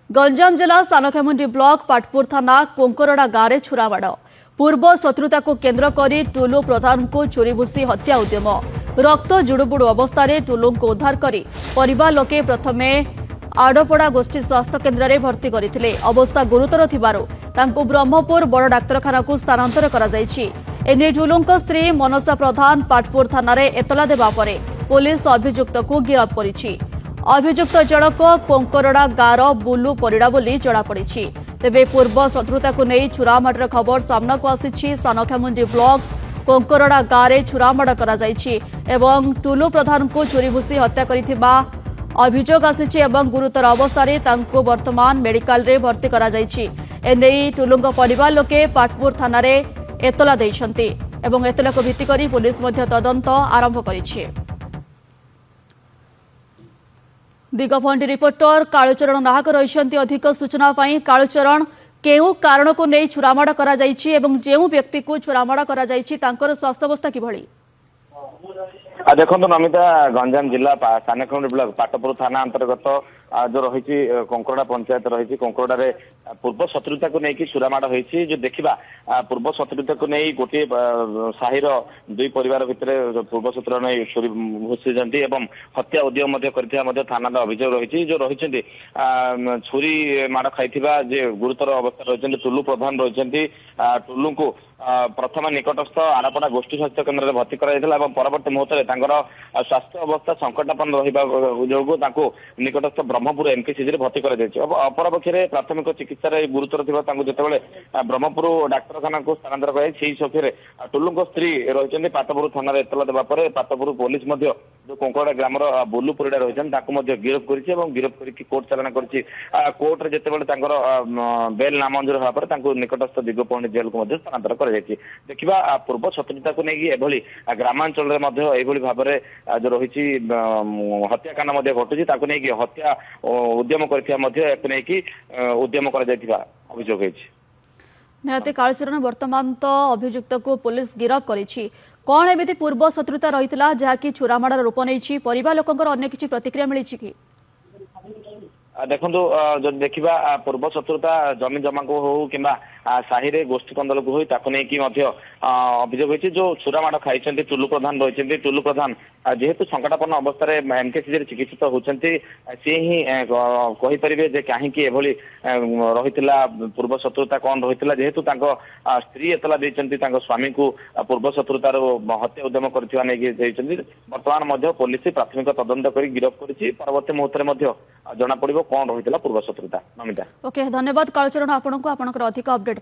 गंजाम जिला सानखेमुंडी ब्लॉक पाटपुर थाना कोंकरड़ा गाँव में छुरामाड़ पूर्व शत्रुता को केन्द्र कर टुलू प्रधान को चोरी भूसी हत्या उद्यम रक्त जुड़ुबुड़ू अवस्था टुलू को उद्धार कर परिवार लोके प्रथमे आड़पड़ा गोष्ठी स्वास्थ्य केन्द्र में भर्ती करते अवस्था गुरुतर थिबारु ब्रह्मपुर बड़ डाक्तरखाना को स्थानांतर एने टुलू स्त्री मनसा प्रधान पाटपुर थाना एतला देवा परे पुलिस अभियुक्त को गिरफ्त करिछि। अभियुक्त जनक कोंकरड़ा गाँव बुलू परिड़ा बोली जଣାपड़ी। तेबे पूर्व शत्रुता को नहीं छुरामाड़ खबर सामना को आसी। सानखेमुंडी ब्लॉक कोंकरड़ा गाँव में छुरामाड़ एवं टुलू प्रधान को चोरी भूसी हत्या करिथिबा अभियोग आसी एवं गुरुतर अवस्था वर्तमान मेडिकल रे भर्ती कराଯାଇଛି। एने टुलू परिवार लोके पाटपुर थाना एतला देइछन्ति एवं एतला को भित्ति करी पुलिस मध्य तदंत आरंभ करिछि। दिगफंडी रिपोर्टर कालुचरण नाहक रही अधिक सूचना कालुचरण केउ कारण को नहीं छुरामाड़ करा जायछि एवं जेउ व्यक्ति को छुरामाड़ करा जायछि तांकर स्वास्थ्य अवस्था किभଳି? देखो नमिता गंजाम जिला सानखेमुंडी ब्लॉक पाटपुर थाना अंतर्गत जो रही कोंकरड़ा पंचायत रही कोंकरड़ा रे पूर्व शत्रुता को लेकिन छुरामाड़ होती जो देखा पूर्व शत्रुता को नहीं गोटे साहिर दुई परिवार भितर पूर्व शत्रु नहीं छुरी भूसी एवं हत्या उद्यम थाना अभियोग रही जो रही छुरी माड़ खाई गुरुतर अवस्था रही टुलू प्रधान रही टुलू को प्रथम निकटस्थ आड़पड़ा गोष्ठी स्वास्थ्य केन्द्र में भर्ती कर परवर्त मुहूर्त स्वास्थ्य अवस्था संकटापन्न रहा निकटस्थ ब्रह्मपुर एमकेसीजी भर्ती करपक्षे प्राथमिक चिकित्सा गुरुतर जिते ब्रह्मपुर डाक्तरखाना को स्थानांतर कर टुलू स्त्री रही पाटपुर थाना एतला देवा पाटपुर पुलिस जो कोंकरड़ा ग्राम बुलू परिड़ा रही गिरफ्त कर गिरफ्त कर कोर्ट चालाण कर कोर्ट जिते बेल नामंजूर होगा निकटस्थ दिगपहंडी जेल को स्थानांतर कर देखा पूर्व शत्रुता को लेकिन ग्रामांचल भाव में जो रही हत्याकांड घटुची हत्या उद्यम कर उद्यम अभियोग निहती कालचरण वर्तमान तो अभियुक्त को पुलिस गिरफ्त करिछि। कौन एमिति पूर्व शत्रुता रही जहाँकि छुरामाड़ रूप नहीं परिवार लोकंकर अन्य किछि प्रतिक्रिया मिली कि? देखो जो देखा पूर्व शत्रुता जमी जमा को हो कि साहि गोष्ठी कंदल को हो अभियोग होती जो छुरामाड़ खाई टुलू प्रधान रही टुलू प्रधान जेहेतु संकटापन्न अवस्था एमकेसीजी चिकित्सित होती सी ही कहींपर कहीं रही पूर्व शत्रुता कौन रही जेहेतु स्त्री एतला देती स्वामी को पूर्व शत्रुतार हत्या उद्यम कर बर्तमान पुलिस प्राथमिक तदंत कर गिरफ्त कर परवर्त मुहूर्त जना पड़ो कौन रही पूर्व शत्रुता। नमिता ओके धन्यवाद कालचरण आपको अधिक अपडेट।